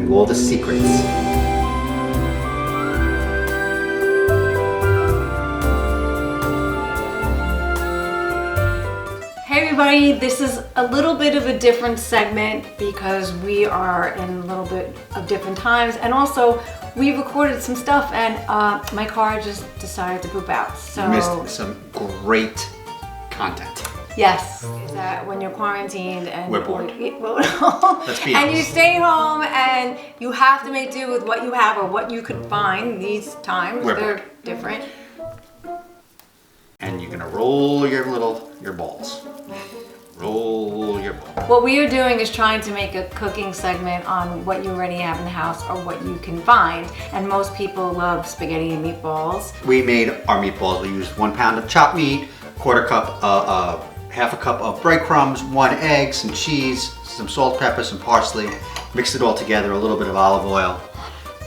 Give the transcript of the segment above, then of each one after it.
you all the secrets. Hey everybody, this is a little bit of a different segment because we are in a little bit of different times, and also we recorded some stuff and my car just decided to poop out. So You missed some great content. yes, is that when you're quarantined and We're bored. Let's be and you honest. stay home and you have to make do with what you have or what you could find these times. We're They're bored. different. And you're gonna roll your balls. Roll your balls. What we are doing is trying to make a cooking segment on what you already have in the house or what you can find. And most people love spaghetti and meatballs. We made our meatballs. We used 1 pound of chopped meat, half a cup of breadcrumbs, 1 egg, some cheese, some salt, pepper, some parsley. Mixed it all together, a little bit of olive oil,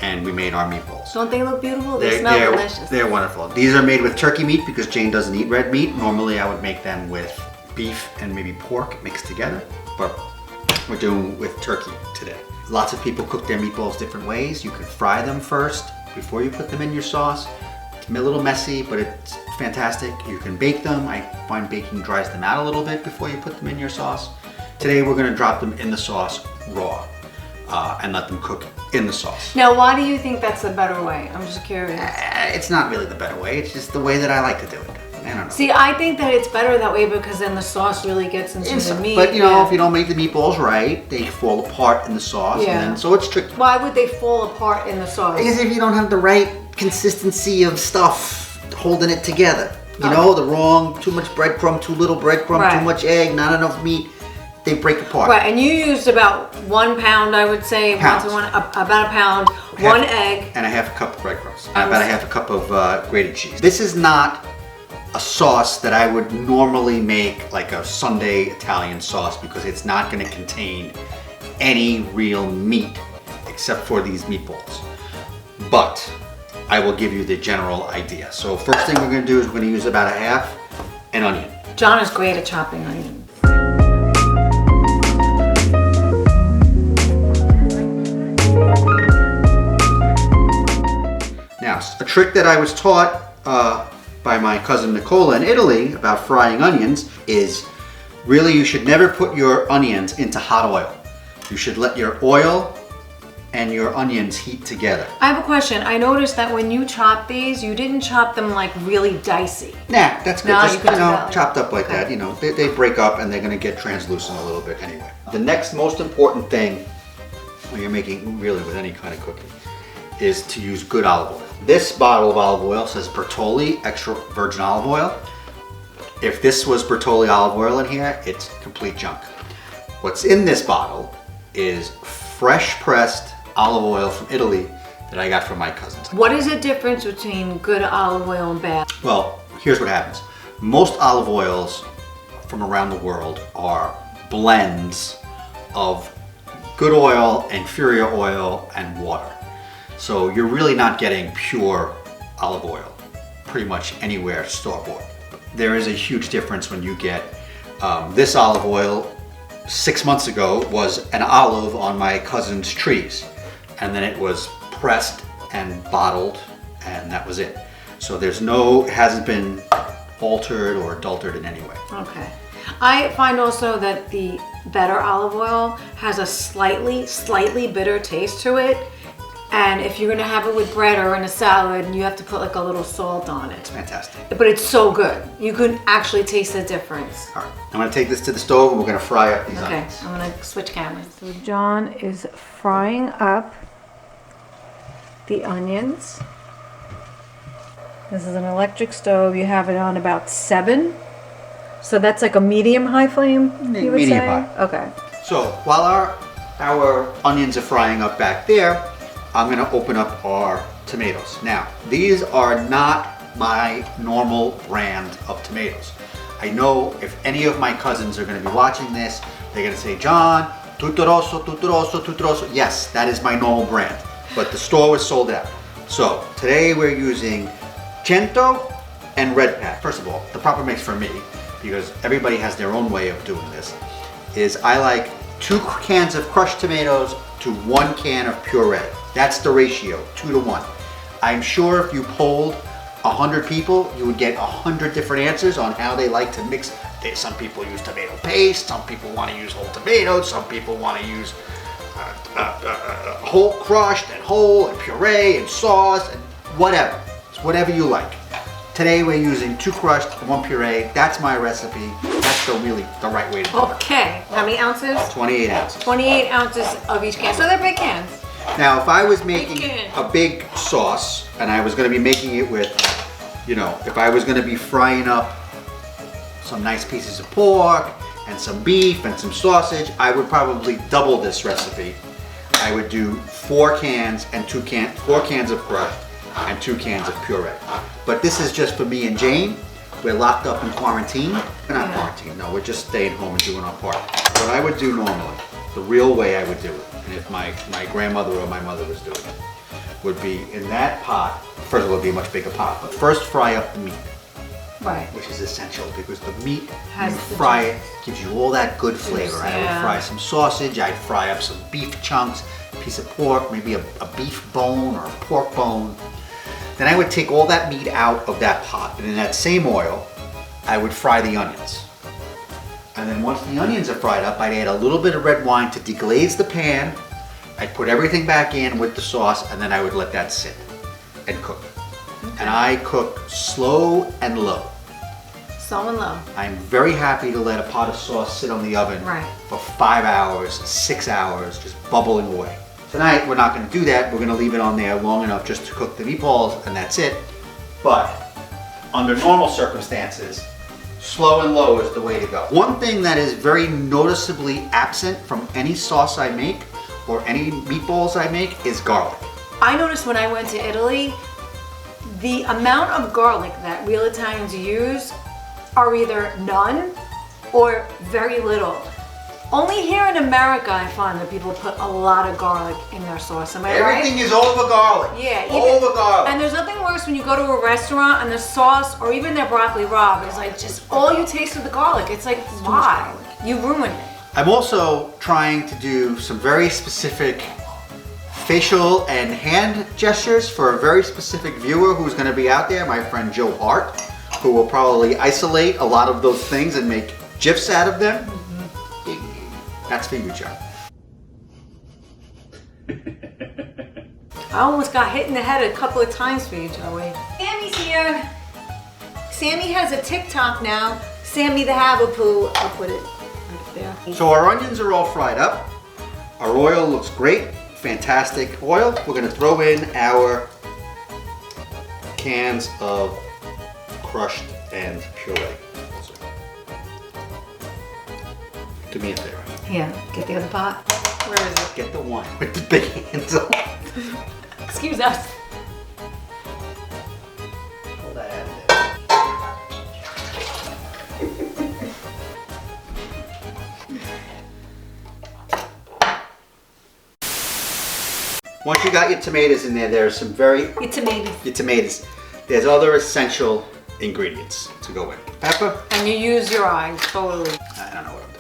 and we made our meatballs. Don't they look beautiful? They smell delicious. They're wonderful. These are made with turkey meat because Jayne doesn't eat red meat. Normally I would make them with beef and maybe pork mixed together, but we're doing with turkey today. Lots of people cook their meatballs different ways. You can fry them first before you put them in your sauce. It's a little messy, but it's fantastic. You can bake them. I find baking dries them out a little bit before you put them in your sauce. Today we're gonna drop them in the sauce raw and let them cook in the sauce. Now, why do you think that's a better way? I'm just curious. It's not really the better way. It's just the way that I like to do it. I don't know. See, I think that it's better that way because then the sauce really gets into the meat. But you know, if you don't make the meatballs right, they fall apart in the sauce. Yeah. And then, so it's tricky. Why would they fall apart in the sauce? Because if you don't have the right consistency of stuff holding it together, you know, the wrong, too much breadcrumb, too little breadcrumb, Right. too much egg, not enough meat, they break apart. Right, and you used about 1 pound, I would say, Pounds. about a pound, 1 egg. And a half a cup of breadcrumbs. And about a half a cup of grated cheese. This is not a sauce that I would normally make like a Sunday Italian sauce because it's not going to contain any real meat except for these meatballs. But I will give you the general idea. So first thing we're going to do is we're going to use about a half an onion. John is great at chopping onions. Now, a trick that I was taught by my cousin Nicola in Italy about frying onions is really you should never put your onions into hot oil. You should let your oil and your onions heat together. I have a question. I noticed that when you chop these, you didn't chop them like really dicey. Nah, that's good. No, Just, you can do that. chopped up like Okay. that, you know, they break up and they're gonna get translucent a little bit anyway. The next most important thing when you're making really with any kind of cooking is to use good olive oil. This bottle of olive oil says Bertolli extra virgin olive oil. If this was Bertolli olive oil in here, it's complete junk. What's in this bottle is fresh pressed olive oil from Italy that I got from my cousins. What is the difference between good olive oil and bad? Well, here's what happens. Most olive oils from around the world are blends of good oil, inferior oil, and water. So you're really not getting pure olive oil pretty much anywhere store-bought. There is a huge difference when you get this olive oil 6 months ago was an olive on my cousin's trees, and then it was pressed and bottled, and that was it. So it hasn't been altered or adulterated in any way. Okay. I find also that the better olive oil has a slightly bitter taste to it. And if you're gonna have it with bread or in a salad, you have to put like a little salt on it. Fantastic. But it's so good. You can actually taste the difference. All right, I'm gonna take this to the stove and we're gonna fry up these Okay, onions. I'm gonna switch cameras. So John is frying up the onions. This is an electric stove. You have it on about 7. So that's like a medium-high flame, you would Medium say? high. Okay. So while our onions are frying up back there, I'm gonna open up our tomatoes. Now, these are not my normal brand of tomatoes. I know if any of my cousins are gonna be watching this, they're gonna say, John, tutto rosso, tutto rosso, tutto rosso. Yes, that is my normal brand, but the store was sold out. So today we're using Cento and Red Pack. First of all, the proper mix for me, because everybody has their own way of doing this, is I like 2 cans of crushed tomatoes, to 1 can of puree. That's the ratio, 2 to 1. I'm sure if you polled 100 people, you would get 100 different answers on how they like to mix. Some people use tomato paste, some people want to use whole tomatoes, some people want to use whole crushed and whole and puree and sauce and whatever. It's whatever you like. Today we're using 2 crushed, 1 puree. That's my recipe. That's really the right way to do it. Okay, how many ounces? 28 ounces. 28 ounces of each can, so they're big cans. Now, if I was making a big sauce and I was going to be making it with, you know, if I was going to be frying up some nice pieces of pork and some beef and some sausage, I would probably double this recipe. I would do 4 cans and 4 cans of crushed and 2 cans of puree. But this is just for me and Jayne. We're locked up in quarantine. We're not quarantined, no, we're just staying home and doing our part. What I would do normally, the real way I would do it, and if my grandmother or my mother was doing it, would be in that pot. First of all, it would be a much bigger pot, but first fry up the meat. Right. Which is essential because the meat, Has you the fry it, gives you all that good flavor. Juice, I would fry some sausage, I'd fry up some beef chunks, a piece of pork, maybe a beef bone or a pork bone. Then I would take all that meat out of that pot, and in that same oil, I would fry the onions. And then once the onions are fried up, I'd add a little bit of red wine to deglaze the pan. I'd put everything back in with the sauce, and then I would let that sit and cook. And I cook slow and low. Slow and low. I'm very happy to let a pot of sauce sit on the oven for 5 hours, 6 hours, just bubbling away. Tonight, we're not going to do that. We're going to leave it on there long enough just to cook the meatballs, and that's it. But under normal circumstances, slow and low is the way to go. One thing that is very noticeably absent from any sauce I make or any meatballs I make is garlic. I noticed when I went to Italy, the amount of garlic that real Italians use are either none or very little. Only here in America I find that people put a lot of garlic in their sauce. Am I right? Everything is over garlic. Yeah. Over garlic. And there's nothing worse when you go to a restaurant and the sauce or even their broccoli rabe is like just all you taste of the garlic. It's like, why? You ruined it. I'm also trying to do some very specific facial and hand gestures for a very specific viewer who's going to be out there, my friend Joe Hart, who will probably isolate a lot of those things and make GIFs out of them. That's for you, Joe. I almost got hit in the head a couple of times for you, Joey. Sammy's here. Sammy has a TikTok now. Sammy the Havapoo. I'll put it right there. So our onions are all fried up. Our oil looks great. Fantastic oil. We're going to throw in our cans of crushed and puree. Do me a favor. Yeah, get the other pot. Where is it? Get the one with the big hands on. Excuse us. Pull that out of there. Once you got your tomatoes in there, there's some Your tomatoes. Your tomatoes. There's other essential ingredients to go in. Pepper. And you use your eyes, totally. I don't know what I'm doing.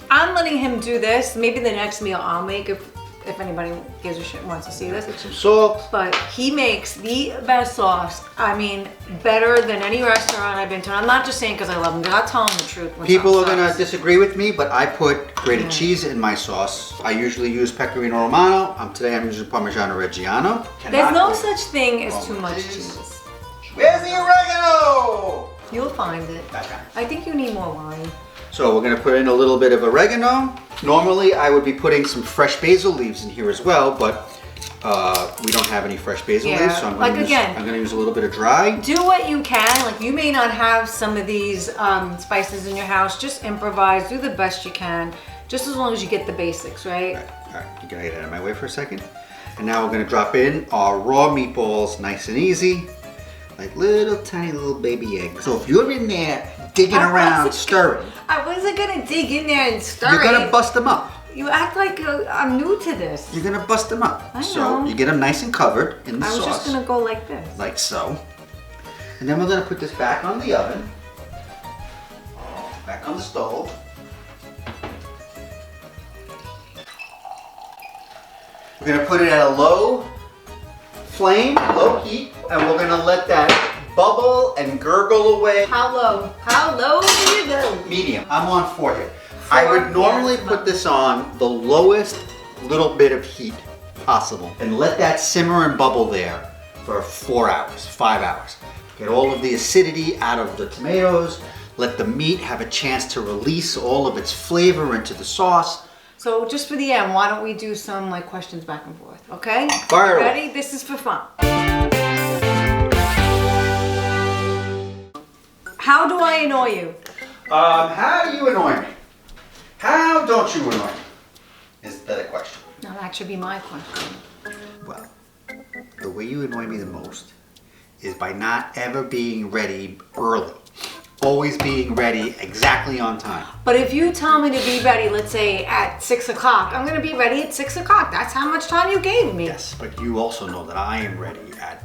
I'm letting him do this. Maybe the next meal I'll make if anybody gives a shit and wants to see this. Put some salt. But he makes the best sauce. I mean, better than any restaurant I've been to. I'm not just saying because I love him. Because I'll tell him the truth. When People are something going to sucks. disagree with me, but I put grated cheese in my sauce. I usually use Pecorino Romano. Today I'm using Parmigiano Reggiano. There's no such thing as too much cheese. Where's the oregano? You'll find it. Okay. I think you need more wine. So we're going to put in a little bit of oregano. Normally I would be putting some fresh basil leaves in here as well, but we don't have any fresh basil leaves, so I'm going to use a little bit of dry. Do what you can. Like, you may not have some of these spices in your house. Just improvise. Do the best you can. Just as long as you get the basics, right? All right, you can get it out of my way for a second. And now we're going to drop in our raw meatballs, nice and easy. Like little tiny little baby eggs. So if you're in there digging around, stirring. I wasn't gonna dig in there and stir. You're gonna bust them up. You act like I'm new to this. You're gonna bust them up. I know. So you get them nice and covered in the sauce. I was just gonna go like this. Like so. And then we're gonna put this back on the oven. Back on the stove. We're gonna put it at a low flame, low heat, and we're gonna let that bubble and gurgle away. How low? How low do you go? Medium. I'm on 4 here. I would normally put this on the lowest little bit of heat possible and let that simmer and bubble there for 4 hours, 5 hours. Get all of the acidity out of the tomatoes. Let the meat have a chance to release all of its flavor into the sauce. So just for the end, why don't we do some like questions back and forth, okay? Fire away. Ready? This is for fun. How do I annoy you? How do you annoy me? How don't you annoy me? Is the better question. No, that should be my question. Well, the way you annoy me the most is by not ever being ready early. Always being ready exactly on time. But if you tell me to be ready, let's say at 6 o'clock, I'm gonna be ready at 6 o'clock. That's how much time you gave me. Yes, but you also know that I am ready at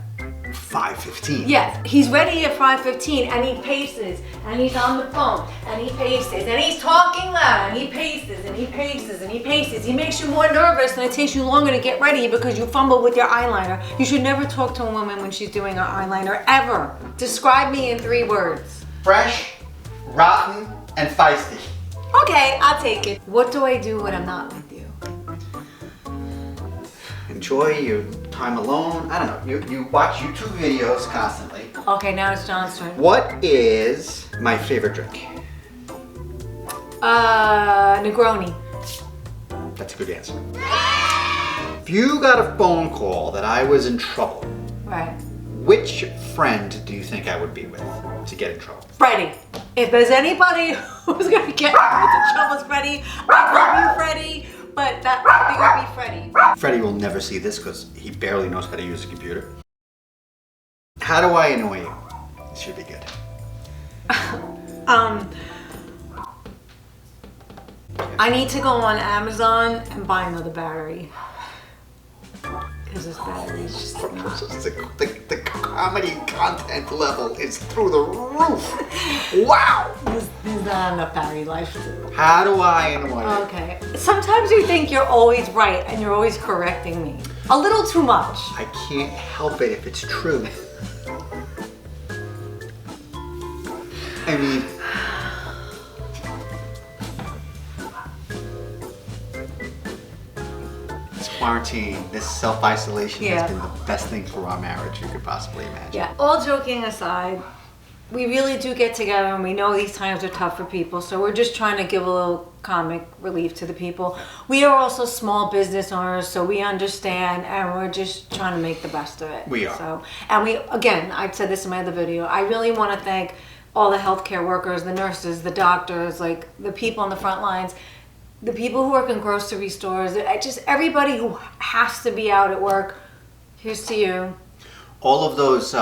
5:15. Yes, he's ready at 5:15 and he paces and he's on the phone and he paces and he's talking loud and he paces and he paces and he paces. He makes you more nervous and it takes you longer to get ready because you fumble with your eyeliner. You should never talk to a woman when she's doing her eyeliner, ever. Describe me in 3 words. Fresh, rotten, and feisty. Okay, I'll take it. What do I do when I'm not with you? Enjoy your time alone. I don't know. You watch YouTube videos constantly. Okay, now it's John's turn. What is my favorite drink? Negroni. That's a good answer. If you got a phone call that I was in trouble, Right. which friend do you think I would be with to get in trouble? Freddie. If there's anybody who's gonna get me into trouble, it's Freddie. I love you, Freddie, but that I think it would be Freddie. Freddie will never see this because he barely knows how to use a computer. How do I annoy you? This should be good. I need to go on Amazon and buy another battery. Because this battery is just The comedy content level is through the roof. Wow! there's not enough battery life. How do I annoy you? Okay. Sometimes you think you're always right and you're always correcting me. A little too much. I can't help it if it's true. I mean, this quarantine, this self-isolation has been the best thing for our marriage you could possibly imagine. Yeah, all joking aside, we really do get together and we know these times are tough for people, so we're just trying to give a little comic relief to the people. We are also small business owners, so we understand and we're just trying to make the best of it. We are. So, and we, again, I said this in my other video, I really want to thank all the healthcare workers, the nurses, the doctors, like the people on the front lines, the people who work in grocery stores, just everybody who has to be out at work. Here's to you. All of those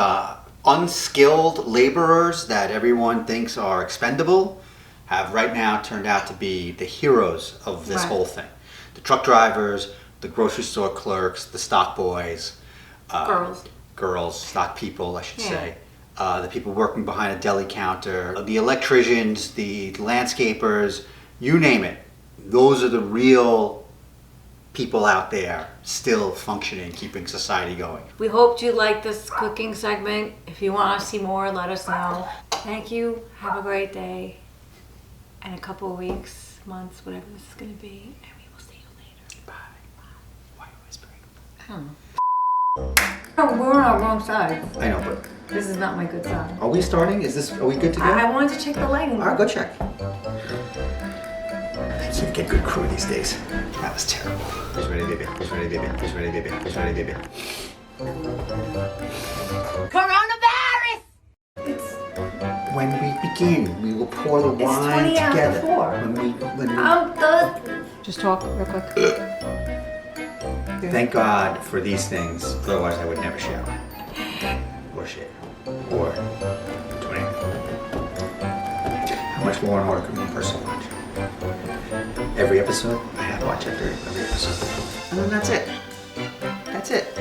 unskilled laborers that everyone thinks are expendable have right now turned out to be the heroes of this whole thing. The truck drivers, the grocery store clerks, the stock boys, girls, stock people, I should say. The people working behind a deli counter, the electricians, the landscapers, you name it. Those are the real people out there still functioning, keeping society going. We hoped you liked this cooking segment. If you want to see more, let us know. Thank you. Have a great day. And a couple of weeks, months, whatever this is going to be. And we will see you later. Bye. Why are you whispering? I don't know. Oh, we're on our wrong side. I know, but This is not my good side. are we starting? Are we good to go? I wanted to check the lighting. All right, go check. So you get good crew these days. That was terrible. Who's ready, baby? Who's ready, baby? Who's ready, baby? Who's ready, baby? Coronavirus! When we begin, we will pour the wine 20 after together. 4. When we I'm done. Just talk real quick. Thank God for these things, otherwise I would never shower. Or shit. Or do anything. How much Law and Order could one person watch? Every episode? I have watched every episode. And then that's it. That's it.